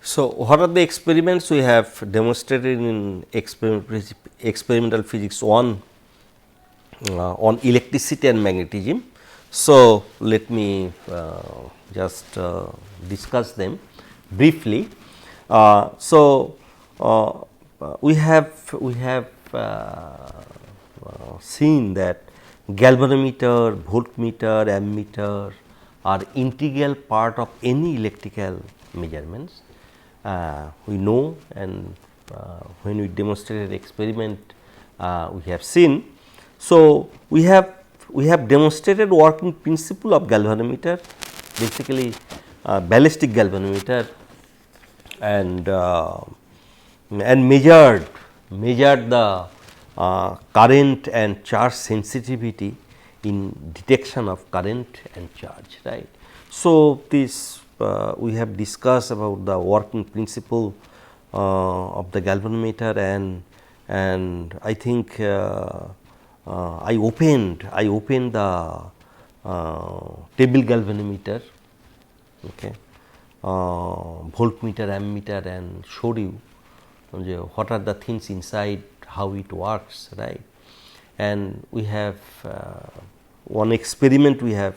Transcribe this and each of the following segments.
So, what are the experiments we have demonstrated in experimental physics 1 on electricity and magnetism. So, let me just discuss them briefly. We have seen that galvanometer, voltmeter, ammeter are integral part of any electrical measurements. We know, and when we demonstrated experiment we have seen. So, we have demonstrated working principle of galvanometer, basically ballistic galvanometer, and measured the current and charge sensitivity in detection of current and charge, right. So, this we have discussed about the working principle of the galvanometer, and I think I opened the table galvanometer, okay, voltmeter, ammeter, and showed you what are the things inside, how it works, right. And we have one experiment we have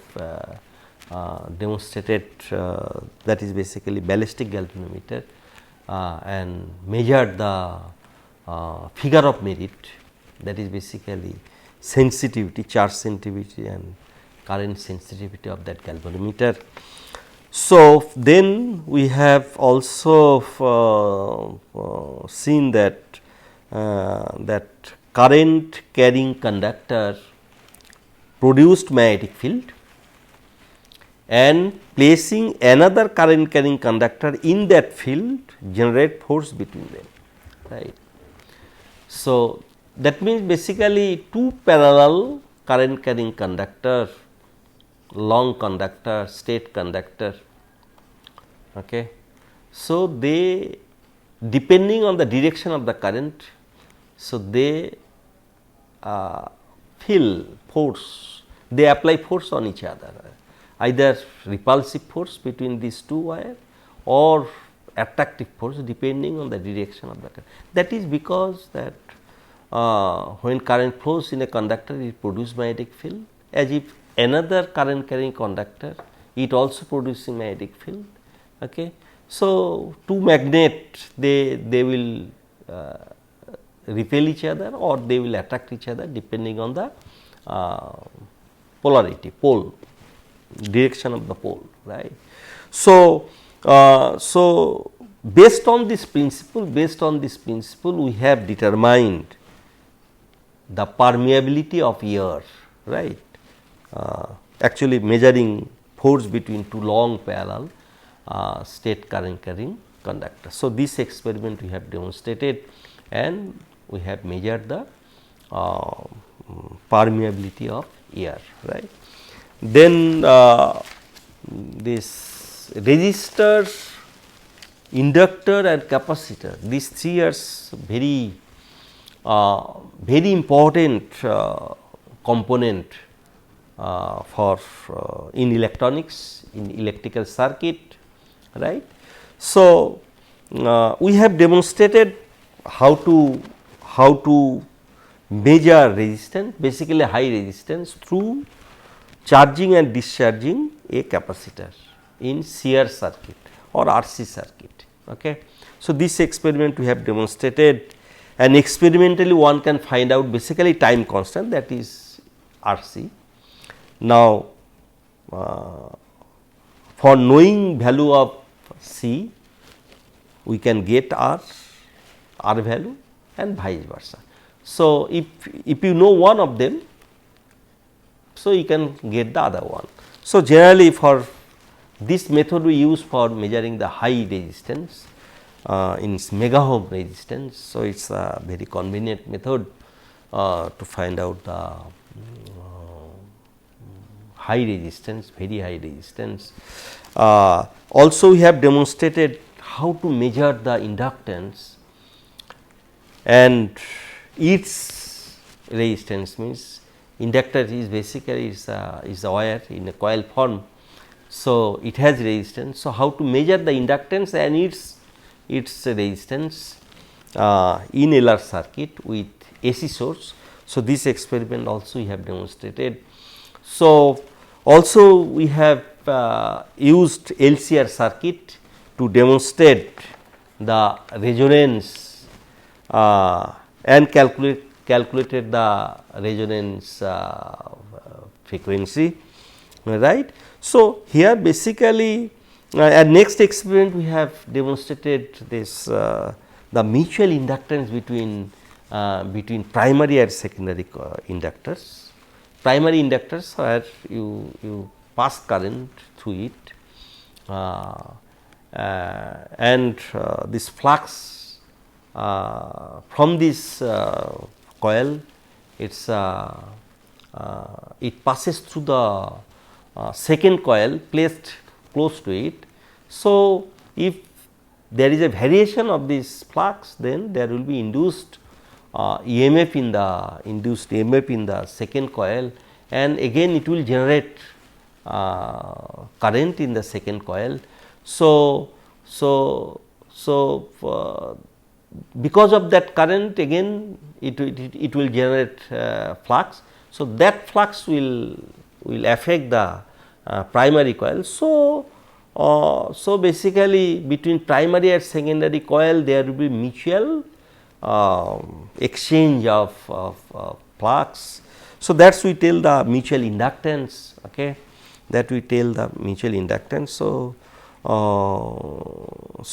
demonstrated, that is basically ballistic galvanometer, and measured the figure of merit, that is basically sensitivity, charge sensitivity and current sensitivity of that galvanometer. So, then we have also seen that current carrying conductor produced magnetic field, and placing another current carrying conductor in that field generate force between them, right. So, that means basically two parallel current carrying conductor, long conductor, straight conductor. Okay. So, they depending on the direction of the current, so they feel force, they apply force on each other, either repulsive force between these two wires or attractive force depending on the direction of the current. That is because that when current flows in a conductor, it produces magnetic field, as if another current carrying conductor, it also producing magnetic field. Okay. So, two magnets, they will repel each other or they will attract each other depending on the polarity, pole, direction of the pole, right. So, based on this principle, we have determined the permeability of air, right, actually measuring force between two long parallel straight current carrying conductors. So, this experiment we have demonstrated, and we have measured the permeability of air, right. Then this resistor, inductor and capacitor, these three are very important component for in electronics, in electrical circuit, right. So, we have demonstrated how to measure resistance, basically high resistance, through charging and discharging a capacitor in shear circuit or RC circuit. Okay. So, this experiment we have demonstrated, and experimentally one can find out basically time constant, that is RC. Now, for knowing value of C, we can get R value and vice versa. So, if you know one of them, so you can get the other one. So, generally for this method we use for measuring the high resistance in mega ohm resistance. So, it is a very convenient method to find out the high resistance, very high resistance. Also we have demonstrated how to measure the inductance and its resistance, means inductor is basically is a wire in a coil form. So, it has resistance. So, how to measure the inductance and its its resistance in LR circuit with AC source. So, this experiment also we have demonstrated. So, also we have used LCR circuit to demonstrate the resonance and calculated the resonance frequency, right. So, here basically and next experiment we have demonstrated this the mutual inductance between primary and secondary inductors. Primary inductors where you pass current through it and this flux from this coil it passes through the second coil placed close to it. So, if there is a variation of this flux, then there will be induced EMF in the second coil, and again it will generate current in the second coil. So, because of that current again it will generate flux. So, that flux will affect the primary coil. So, basically between primary and secondary coil there will be mutual exchange of flux. So, that is we tell the mutual inductance, okay, that we tell the mutual inductance. So,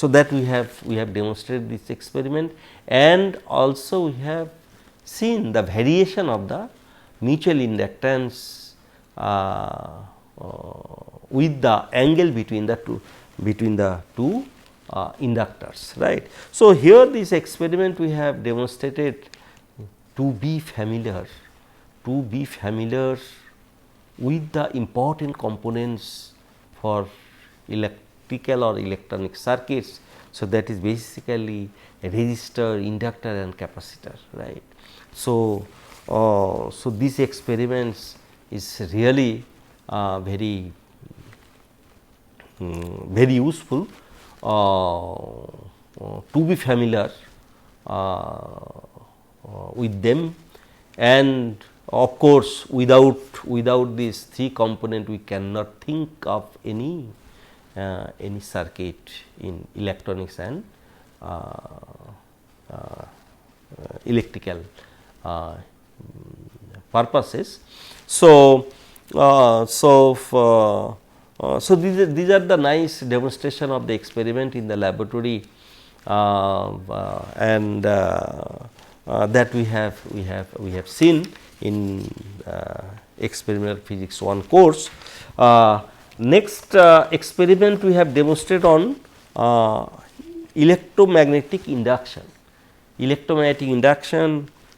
that we have demonstrated this experiment, and also we have seen the variation of the mutual inductance with the angle between the two inductors, right. So, here this experiment we have demonstrated to be familiar with the important components for electrical or electronic circuits. So, that is basically a resistor, inductor and capacitor, right. So, these experiments is really very useful to be familiar with them, and of course, without these three component we cannot think of any circuit in electronics and electrical purposes. So, these are the nice demonstration of the experiment in the laboratory, and that we have seen in experimental physics 1 course. Next experiment we have demonstrated on electromagnetic induction.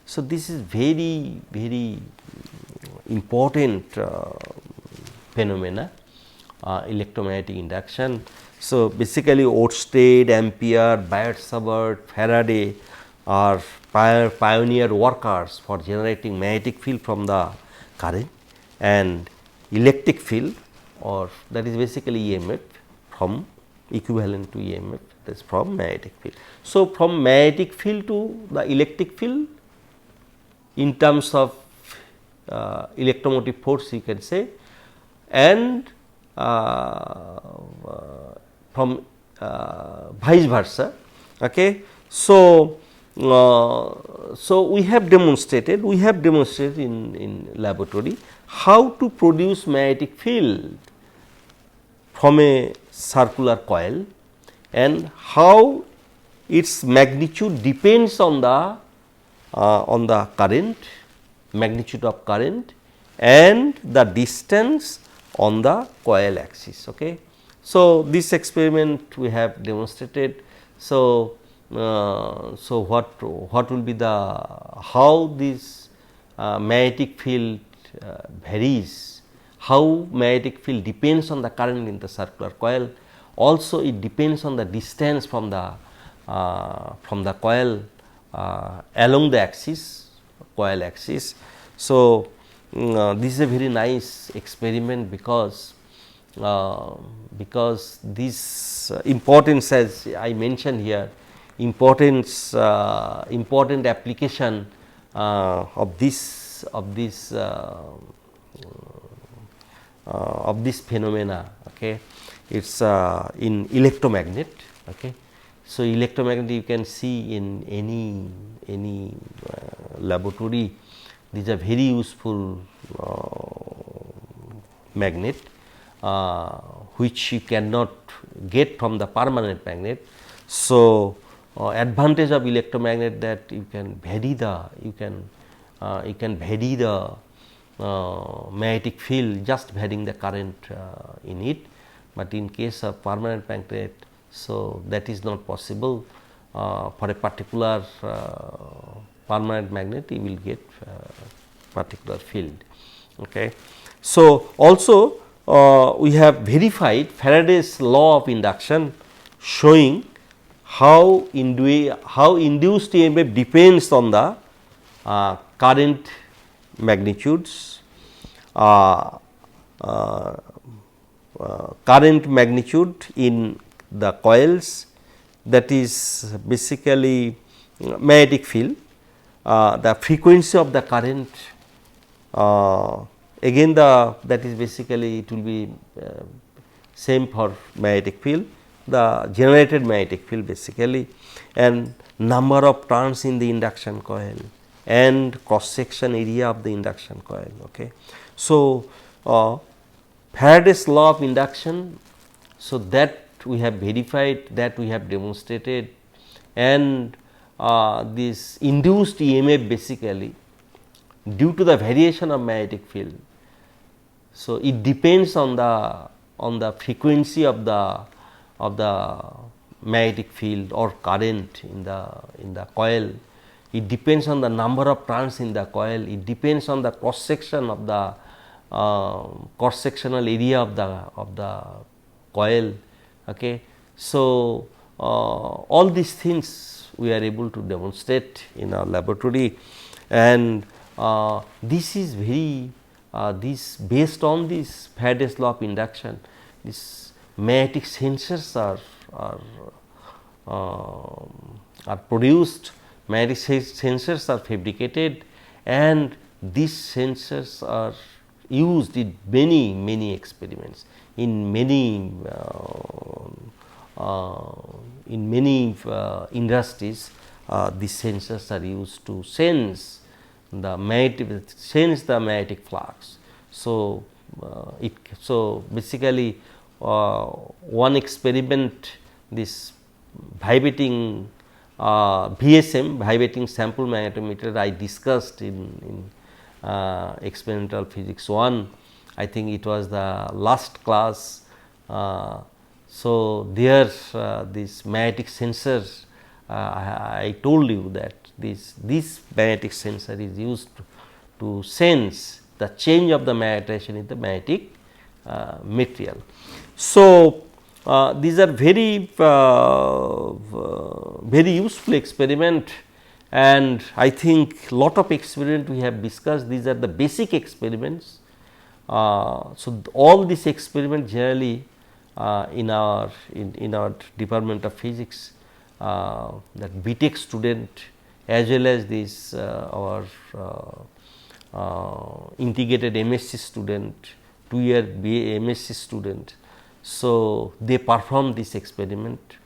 So, this is very important phenomena, electromagnetic induction. So, basically Oersted, Ampere, Biot-Savart, Faraday are pioneer workers for generating magnetic field from the current, and electric field, or that is basically EMF from equivalent to EMF, that is from magnetic field. So, from magnetic field to the electric field in terms of electromotive force you can say, and from vice versa. Okay. So, we have demonstrated in laboratory how to produce magnetic field from a circular coil, and how its magnitude depends on the current, magnitude of current, and the distance on the coil axis. Okay. So, this experiment we have demonstrated. So, what will be the how this magnetic field varies, how magnetic field depends on the current in the circular coil. Also, it depends on the distance from the coil along the axis, coil axis. So, this is a very nice experiment, because because this importance, as I mentioned here, important application of this phenomena. Okay. It is in electromagnet. Okay. So, electromagnet you can see in any laboratory. These are very useful magnet which you cannot get from the permanent magnet. So, advantage of electromagnet that you can vary the magnetic field, just varying the current in it, but in case of permanent magnet, so that is not possible. For a particular permanent magnet, you will get particular field. Okay. So, also we have verified Faraday's law of induction, showing how induced EMF depends on the current magnitudes, current magnitude in the coils, that is basically magnetic field, the frequency of the current, again that is basically it will be same for magnetic field, the generated magnetic field basically, and number of turns in the induction coil and cross section area of the induction coil. Okay. So, Faraday's law of induction, so that we have verified, that we have demonstrated, and this induced EMF basically due to the variation of magnetic field. So, it depends on the frequency of the magnetic field or current in the coil. It depends on the number of turns in the coil. It depends on the cross section of the cross sectional area of the coil. Okay. So, all these things we are able to demonstrate in our laboratory, and this is very this based on this Faraday's law of induction, these magnetic sensors are produced, magnetic sensors are fabricated, and these sensors are used in many experiments, in many industries. These sensors are used to sense the magnetic flux. So, basically one experiment, this vibrating VSM, vibrating sample magnetometer, I discussed in experimental physics 1. I think it was the last class. So, there this magnetic sensors, I told you that this magnetic sensor is used to sense the change of the magnetization in the magnetic material. So, these are very useful experiment, and I think lot of experiment we have discussed. These are the basic experiments. So, all these experiments generally in our department of physics, that BTech student as well as this our integrated MSc student, 2-year BA MSc student. So, they perform this experiment.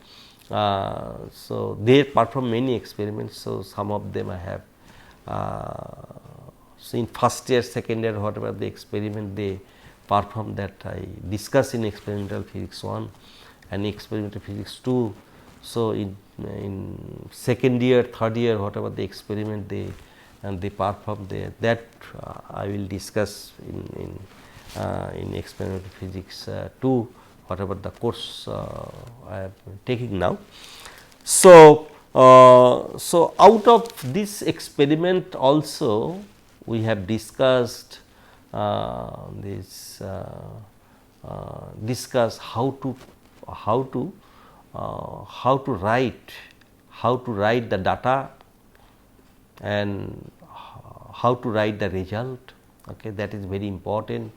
So, they perform many experiments. So, some of them I have so in first year, second year, whatever the experiment they perform, that I discuss in experimental physics 1 and experimental physics 2. So, in second year, third year, whatever the experiment they perform there, that I will discuss in experimental physics 2, whatever the course I am taking now. So, out of this experiment also we have discussed discuss how to write the data and how to write the result. Okay, that is very important.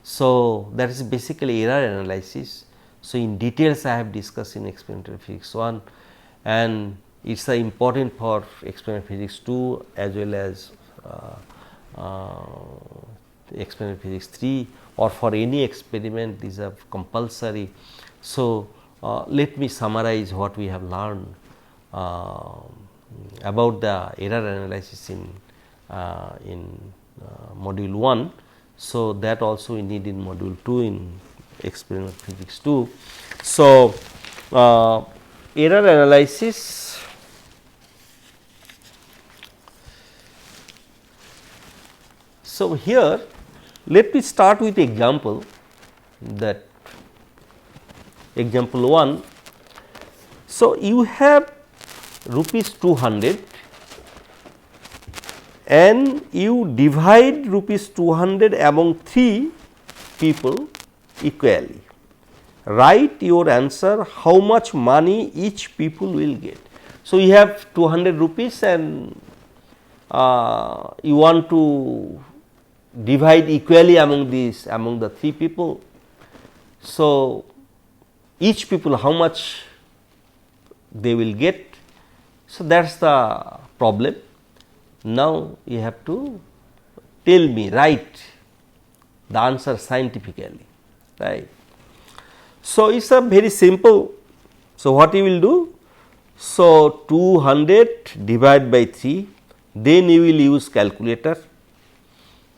So, that is basically error analysis. So, in details I have discussed in experimental physics 1 and it is important for experimental physics 2 as well as experimental physics 3 or for any experiment these are compulsory. So, let me summarize what we have learned about the error analysis in module 1. So, that also we need in module 2 in experimental physics 2. So, error analysis so here let me start with example that example 1. So, you have rupees 200 and you divide rupees 200 among 3 people equally. Write your answer how much money each people will get. So, you have 200 rupees and you want to divide equally among the 3 people. So, each people how much they will get. So, that is the problem. Now, you have to tell me, write the answer scientifically, right. So, it is a very simple. So, what you will do? So, 200 divided by 3, then you will use calculator,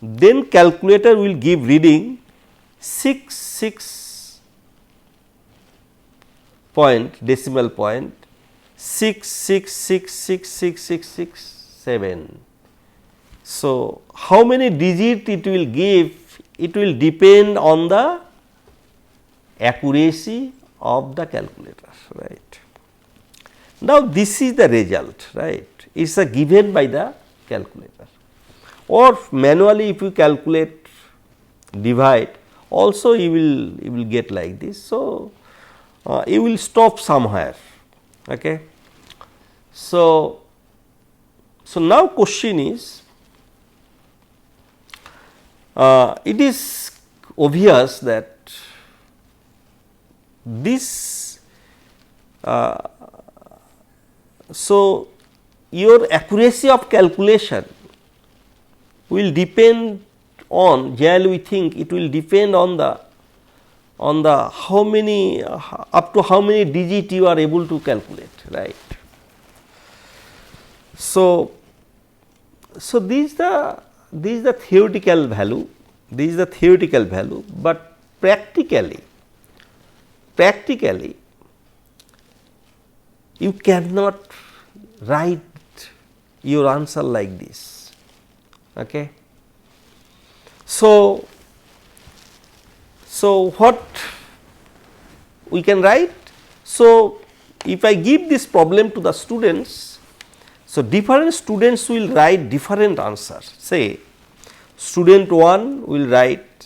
then calculator will give reading 6 point decimal point 666666667. So, how many digit it will give? It will depend on the accuracy of the calculator, right. Now, this is the result, right. It is a given by the calculator or manually if you calculate divide also you will get like this. So, you will stop somewhere. Okay. So, now question is it is obvious that this so your accuracy of calculation will depend on, generally we think it will depend on the how many up to how many digit you are able to calculate, right. So, this is the theoretical value, but practically you cannot write your answer like this. Okay. So, what we can write? So, if I give this problem to the students, so different students will write different answers. Say student 1 will write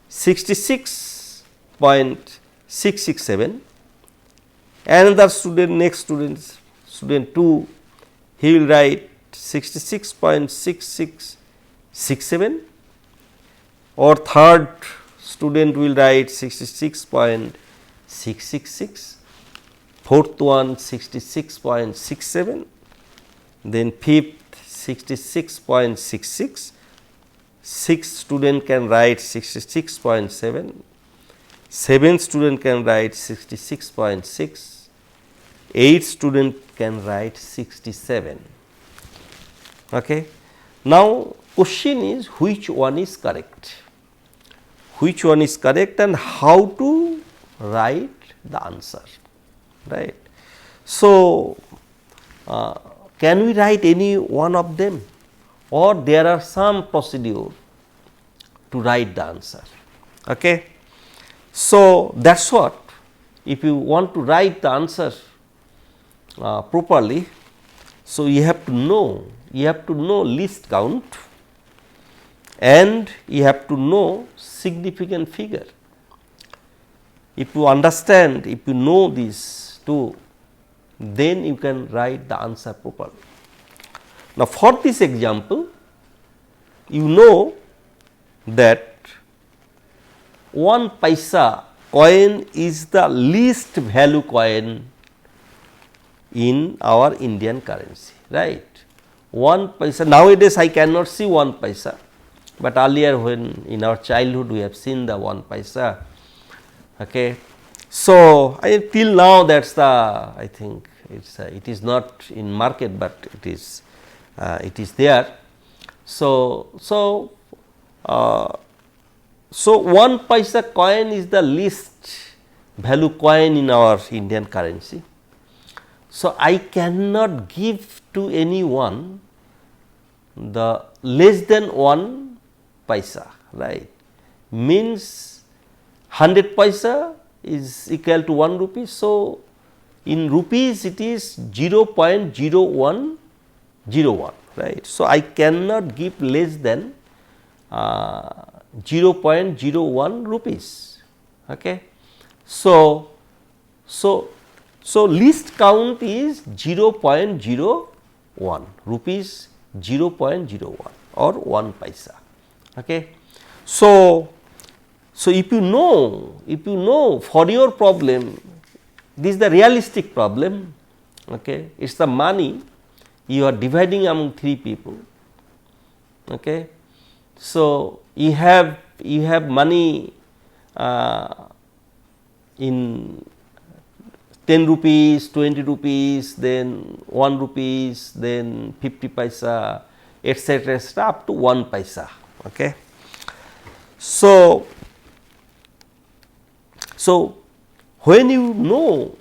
66.667, another student, next student 2, he will write 66.6667 or third student will write 66.666, fourth one 66.67, then fifth 66.66, sixth student can write 66.7, seventh student can write 66.6, eighth student can write 67. Okay. Now, question is which one is correct? Which one is correct and how to write the answer, right. So, can we write any one of them or there are some procedure to write the answer. Okay. So, that is what if you want to write the answer properly. So, you have to know least count and you have to know significant figure. If you understand, if you know these two, then you can write the answer properly. Now, for this example, you know that 1 paisa coin is the least value coin in our Indian currency, right. 1 paisa, nowadays I cannot see 1 paisa, but earlier when in our childhood we have seen the 1 paisa. Okay. So, till now that is the, I think it is not in market, but it is there. So, 1 paisa coin is the least value coin in our Indian currency. So, I cannot give to anyone the less than 1 paisa, right, means 100 paisa is equal to 1 rupee. So, in rupees it is 0.0101, right. So, I cannot give less than 0.01 rupees. Okay. So, least count is 0.01 rupees, 0.01 or 1 paisa. Okay. So, if you know for your problem, this is the realistic problem. Okay. It is the money you are dividing among 3 people. Okay. So, you have money in 10 rupees, 20 rupees, then 1 rupees, then 50 paisa, etc., up to 1 paisa. Okay. So, when you know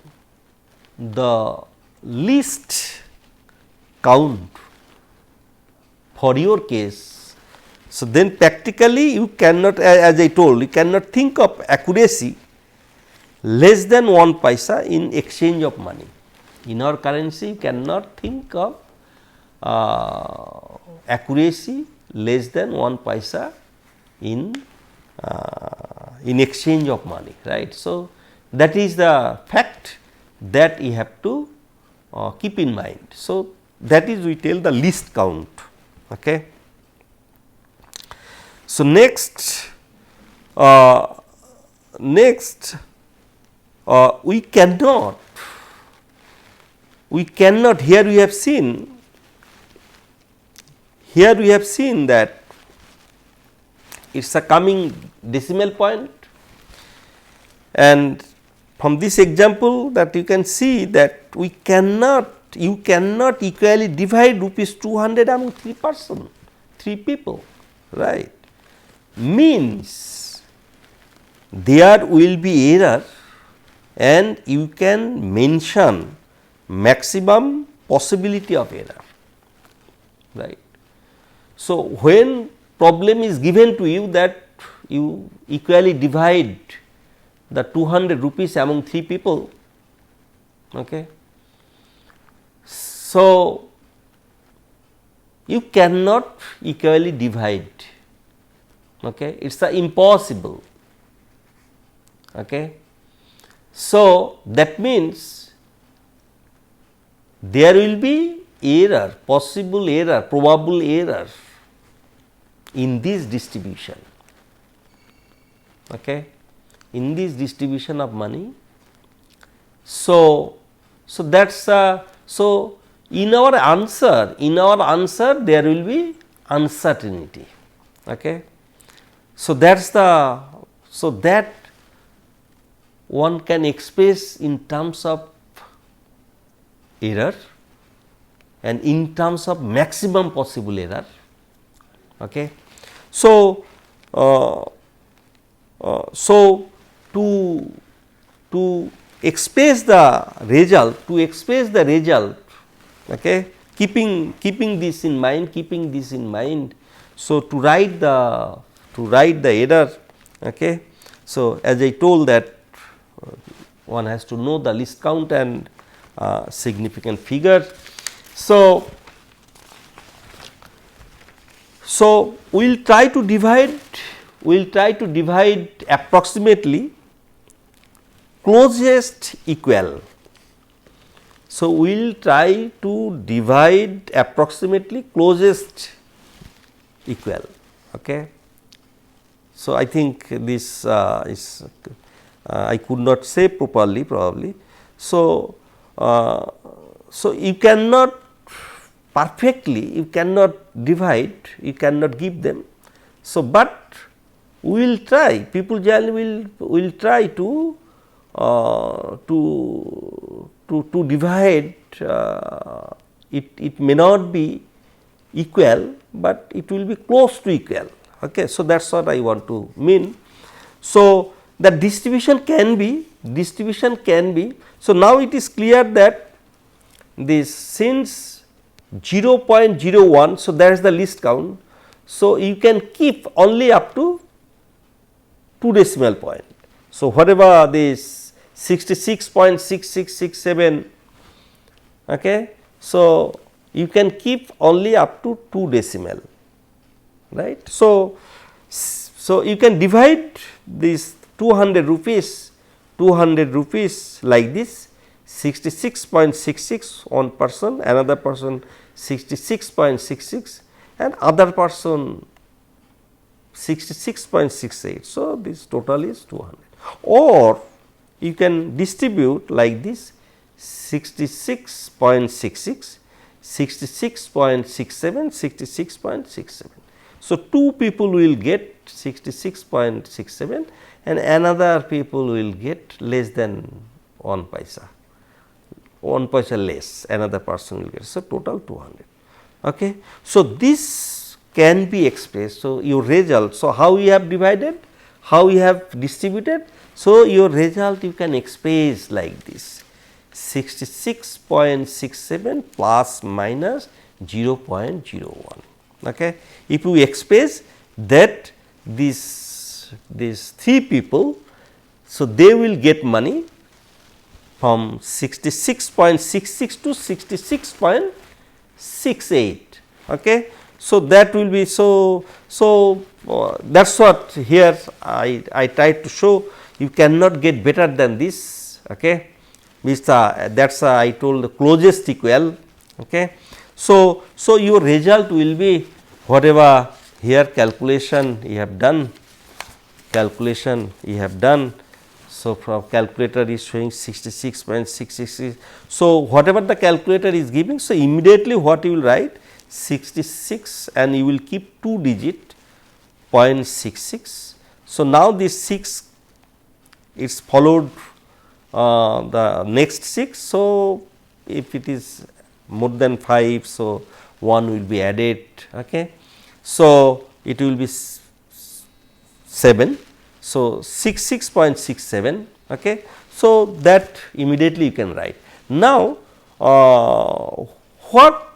the least count for your case, so then practically you cannot, as I told, you cannot think of accuracy less than 1 paisa in exchange of money. In our currency you cannot think of accuracy less than 1 paisa in exchange of money, right. So, that is the fact that you have to keep in mind. So, that is we tell the least count. Okay. So, next we cannot here we have seen that it is a coming decimal point, and from this example that you can see that you cannot equally divide rupees 200 among 3 people, right, means there will be error and you can mention maximum possibility of error, right. So, when problem is given to you that you equally divide the 200 rupees among 3 people, okay. So, you cannot equally divide, okay. It is impossible. Okay. So, that means there will be error, possible error, probable error in this distribution, okay, in this distribution of money. So, that is so in our answer there will be uncertainty. Okay. So, that is that one can express in terms of error and in terms of maximum possible error. Okay. So, to express the result, okay, keeping this in mind, so to write the error, okay. So, as I told that one has to know the least count and significant figure. So, we will try to divide approximately closest equal. So, we will try to divide approximately closest equal. Okay. So, I think this is I could not say properly probably. So, so you cannot perfectly, you cannot divide, you cannot give them. So, but we will try, people generally will try to divide. It may not be equal, but it will be close to equal. Okay. So, that is what I want to mean. So, the distribution can be. So, now it is clear that this since 0.01. So, that is the least count. So, you can keep only up to 2 decimal point. So, whatever this 66.6667, okay. So, you can keep only up to 2 decimal, right. So, you can divide this 200 rupees like this, 66.66 one person, another person 66.66 and other person 66.68. So, this total is 200, or you can distribute like this 66.66, 66.67, 66.67. So, 2 people will get 66.67 and another people will get less than 1 paisa, 1 paisa less, another person will get. So, total 200. Okay. So, this can be expressed. So, your result. So, how you have divided, how you have distributed. So, your result you can express like this 66.67 plus minus 0.01. Okay. If you express that these 3 people, so they will get money from 66.66 to 66.68. Okay. So, that will be so. So, that is what here I tried to show. You cannot get better than this. Okay. That is I told the closest equal. Okay. So, your result will be whatever here calculation you have done. So, from calculator is showing 66.666. So, whatever the calculator is giving, so immediately what you will write 66 and you will keep 2 digit 0.66. So, now this 6 is followed the next 6. So, if it is more than 5, so 1 will be added. Okay. So, it will be 7. So, 66.67. Okay. So, that immediately you can write. Now, what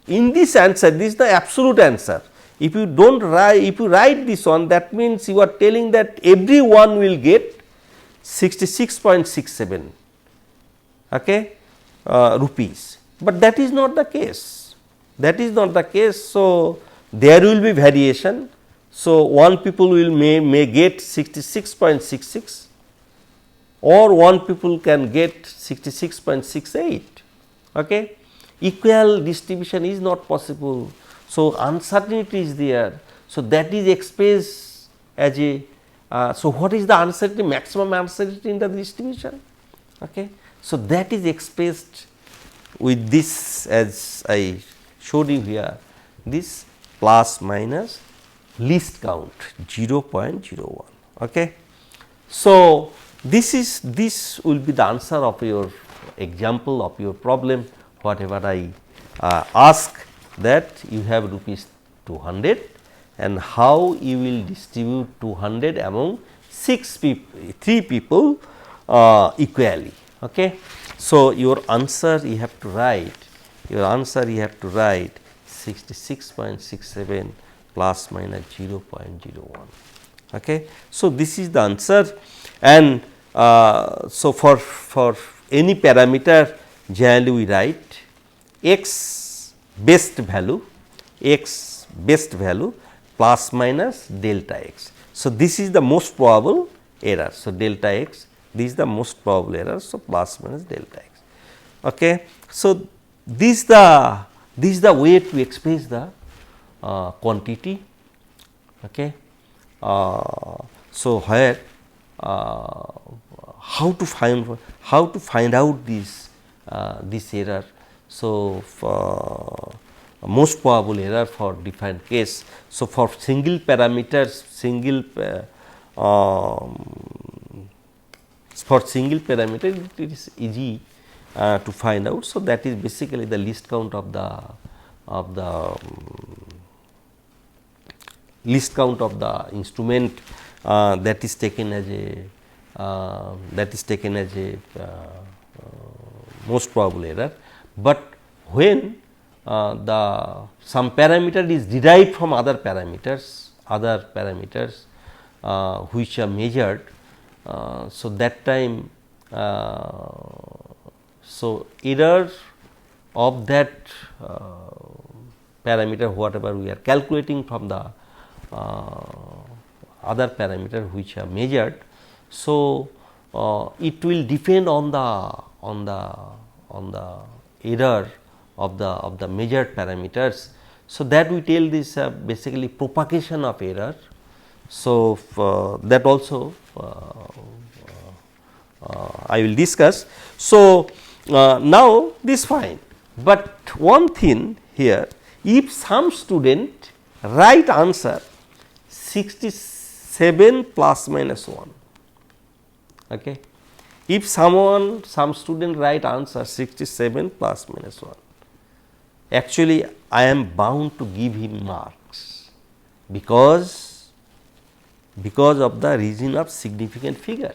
in this answer, this is the absolute answer. If you do not write, if you write this one, that means you are telling that everyone will get 66.67 okay, rupees, but that is not the case. So, there will be variation. So, one people will may get 66.66 or one people can get 66.68. Okay. Equal distribution is not possible. So, uncertainty is there. So, that is expressed as a so, what is the uncertainty, maximum uncertainty in the distribution? Okay. So, that is expressed with this, as I showed you here, this plus minus least count 0.01. Okay. So, this will be the answer of your example of your problem, whatever I ask, that you have rupees 200 and how you will distribute 200 among 3 people equally. Okay. So, your answer you have to write, 66.67 plus minus 0.01. Okay. So, this is the answer, and so for any parameter generally we write x best value plus minus delta x. So, this is the most probable error. So, delta x, this is the most probable error. So, plus minus delta x. Okay. So, this is the way to express the quantity. Okay. So, where how to find out this error. So, most probable error for defined case. So, for single parameters for single parameter it is easy to find out. So, that is basically the least count of the least count of the instrument that is taken as a most probable error. But when the some parameter is derived from other parameters which are measured, so that time so error of that parameter whatever we are calculating from the other parameter which are measured. So, it will depend on the error of the measured parameters. So, that we tell this basically propagation of error. So, that also I will discuss. So, now this fine, but one thing here, if some student write answer 67 plus minus 1, okay. If some student write answer 67 plus minus 1, actually I am bound to give him marks because of the reason of significant figure.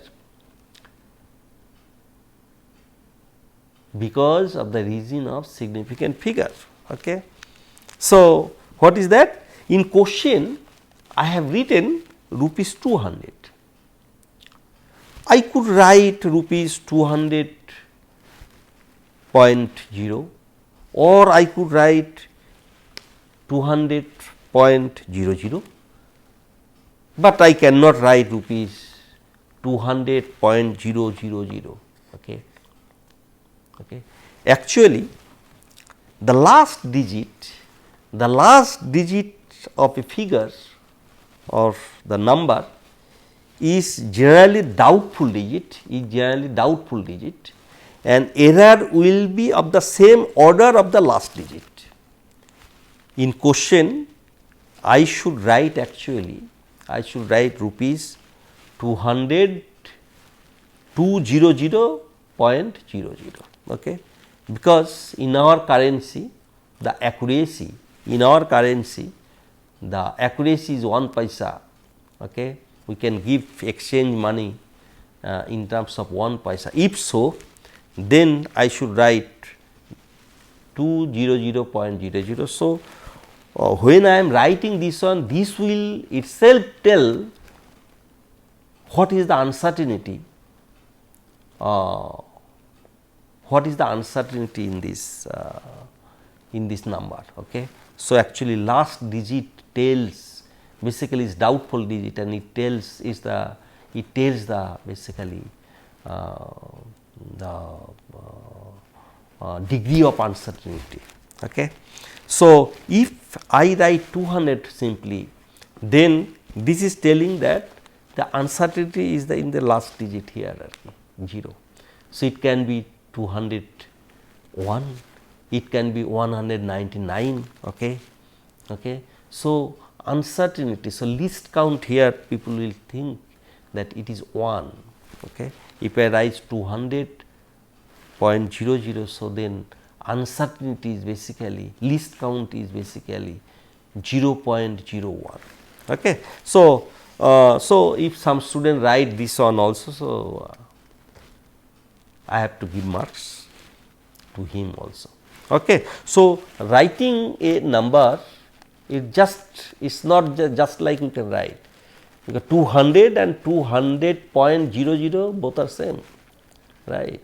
Because of the reason of significant figure. Okay. So, what is that? In question I have written rupees 200. I could write rupees 200.0 or I could write 200.00, but I cannot write rupees 200.000. Okay. Okay. Actually, the last digit of a figure or the number is generally doubtful digit, and error will be of the same order of the last digit. In question I should write rupees 200.00. Okay. Because in our currency the accuracy is 1 paisa. Okay. We can give exchange money in terms of 1 paisa. If so, then I should write 200.00. So, when I am writing this one, this will itself tell what is the uncertainty. What is the uncertainty in this number? Okay. So, actually last digit tells basically is doubtful digit, and it tells the basically the degree of uncertainty. Okay. So, if I write 200 simply, then this is telling that the uncertainty is in the last digit here 0. So, it can be 201, it can be 199. Okay. Okay. So, uncertainty. So, least count here people will think that it is 1. Okay. If I write 200.00, so then uncertainty is basically least count is basically 0.01. Okay. So, so if some student write this one also, so I have to give marks to him also. Okay. So, writing a number is not just like you can write, because 200 and 200.00 both are same, right.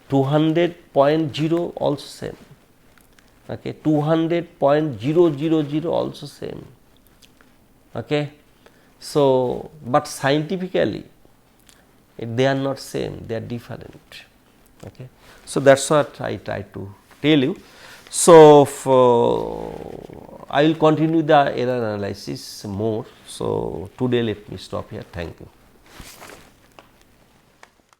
200.0 also same. Okay. 200.000 also same. Okay. So, but scientifically they are not same, they are different. Okay. So, that is what I try to tell you. So, I will continue the error analysis more. So, today let me stop here. Thank you.